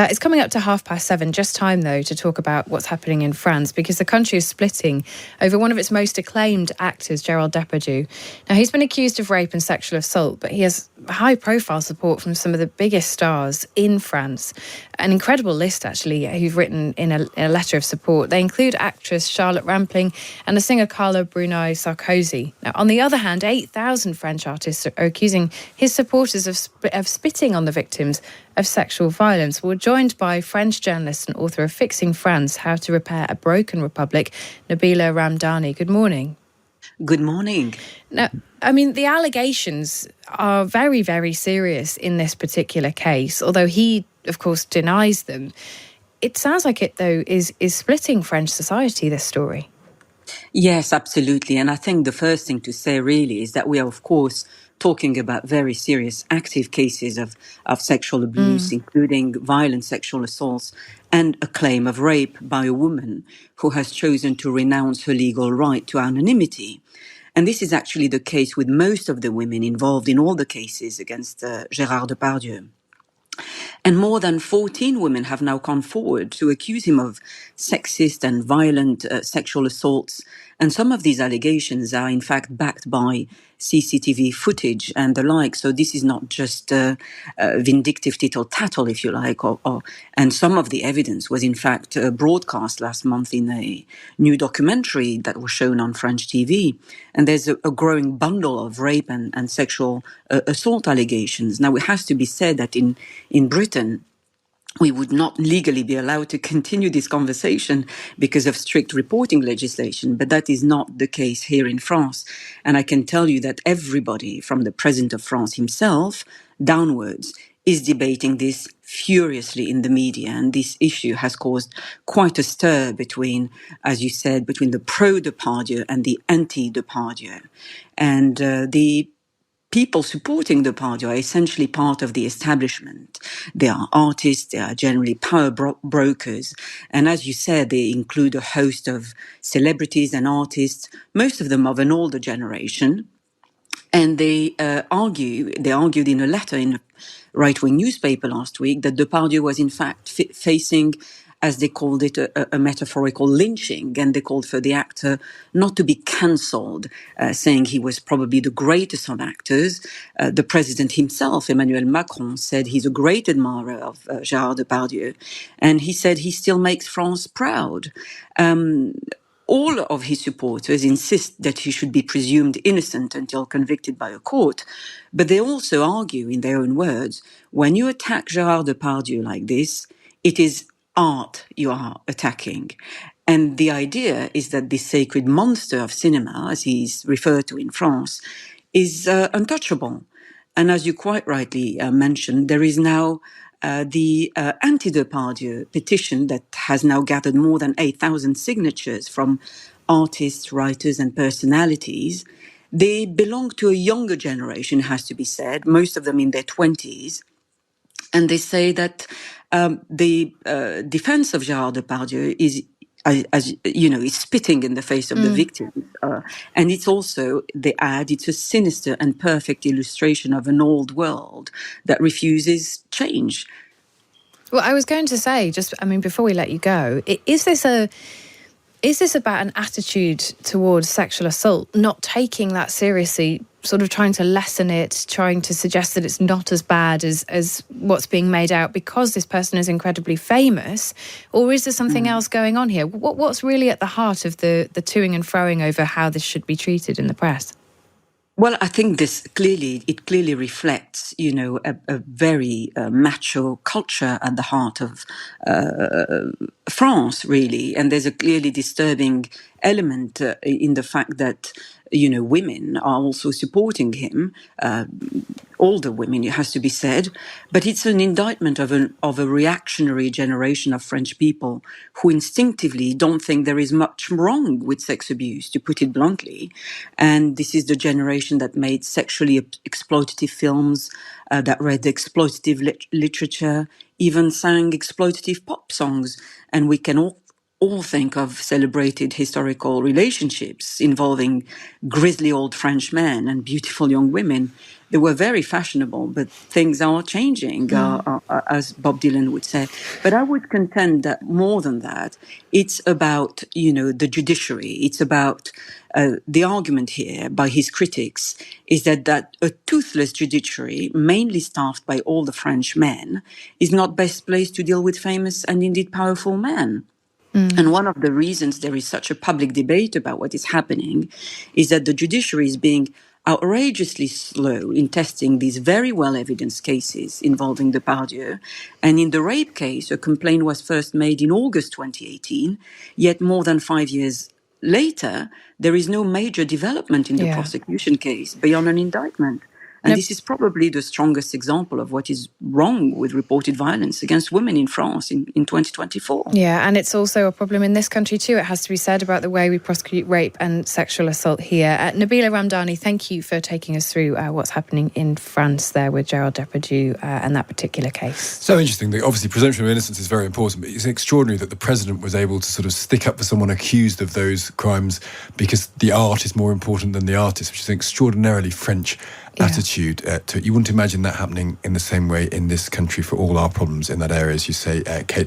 It's coming up to 7:30, just time, though, to talk about what's happening in France, because the country is splitting over one of its most acclaimed actors, Gérard Depardieu. Now, he's been accused of rape and sexual assault, but he has high-profile support from some of the biggest stars in France. An incredible list, actually, who've written in a letter of support. They include actress Charlotte Rampling and the singer Carla Bruni Sarkozy. Now, on the other hand, 8,000 French artists are accusing his supporters of spitting on the victims of sexual violence. We're joined by French journalist and author of Fixing France, How to Repair a Broken Republic, Nabila Ramdani. Good morning. Good morning. Now, I mean, the allegations are very, very serious in this particular case, although he, of course, denies them. It sounds like it, though, is splitting French society, this story. Yes, absolutely. And I think the first thing to say really is that we are, of course, talking about very serious active cases of sexual abuse, including violent sexual assaults and a claim of rape by a woman who has chosen to renounce her legal right to anonymity. And this is actually the case with most of the women involved in all the cases against Gérard Depardieu. And more than 14 women have now come forward to accuse him of sexist and violent sexual assaults. And some of these allegations are in fact backed by CCTV footage and the like. So this is not just vindictive tittle-tattle, if you like. And some of the evidence was in fact broadcast last month in a new documentary that was shown on French TV. And there's a growing bundle of rape and sexual assault allegations. Now, it has to be said that in Britain, we would not legally be allowed to continue this conversation because of strict reporting legislation, but that is not the case here in France. And I can tell you that everybody, from the President of France himself downwards, is debating this furiously in the media. And this issue has caused quite a stir between, as you said, between the pro-Depardieu and the anti-Depardieu. And the people supporting Depardieu are essentially part of the establishment. They are artists, they are generally power brokers. And as you said, they include a host of celebrities and artists, most of them of an older generation. And they argued in a letter in a right-wing newspaper last week that Depardieu was in fact facing, as they called it, a metaphorical lynching, and they called for the actor not to be cancelled, saying he was probably the greatest of actors. The president himself, Emmanuel Macron, said he's a great admirer of Gérard Depardieu, and he said he still makes France proud. All of his supporters insist that he should be presumed innocent until convicted by a court, but they also argue, in their own words, when you attack Gérard Depardieu like this, it is art you are attacking. And the idea is that this sacred monster of cinema, as he's referred to in France, is untouchable. And as you quite rightly mentioned, there is now the anti-Depardieu petition that has now gathered more than 8,000 signatures from artists, writers, and personalities. They belong to a younger generation, has to be said, most of them in their 20s. And they say that the defense of Gérard Depardieu is, as you know, is spitting in the face of the victims. And it's also, they add, it's a sinister and perfect illustration of an old world that refuses change. Well, I was going to say, before we let you go, is this about an attitude towards sexual assault, not taking that seriously, sort of trying to lessen it, trying to suggest that it's not as bad as what's being made out because this person is incredibly famous? Or is there something else going on here? What's really at the heart of the toing and froing over how this should be treated in the press? Well, I think it clearly reflects, a very macho culture at the heart of France, really. And there's a clearly disturbing element in the fact that, women are also supporting him. Older women, it has to be said, but it's an indictment of a reactionary generation of French people who instinctively don't think there is much wrong with sex abuse, to put it bluntly. And this is the generation that made sexually exploitative films, that read exploitative literature, even sang exploitative pop songs. And we can all all think of celebrated historical relationships involving grisly old French men and beautiful young women. They were very fashionable, but things are changing, as Bob Dylan would say. But I would contend that more than that, it's about, the judiciary. It's about the argument here by his critics is that a toothless judiciary, mainly staffed by all the French men, is not best placed to deal with famous and indeed powerful men. And one of the reasons there is such a public debate about what is happening is that the judiciary is being outrageously slow in testing these very well-evidenced cases involving Depardieu. And in the rape case, a complaint was first made in August 2018, yet more than 5 years later, there is no major development in the prosecution case beyond an indictment. And this is probably the strongest example of what is wrong with reported violence against women in France in 2024. Yeah, and it's also a problem in this country too, it has to be said, about the way we prosecute rape and sexual assault here. Nabila Ramdani, thank you for taking us through what's happening in France there with Gérard Depardieu and that particular case. So interesting. Obviously, presumption of innocence is very important, but it's extraordinary that the president was able to sort of stick up for someone accused of those crimes because the art is more important than the artist, which is an extraordinarily French attitude to it. You wouldn't imagine that happening in the same way in this country for all our problems in that area, as you say, Kate.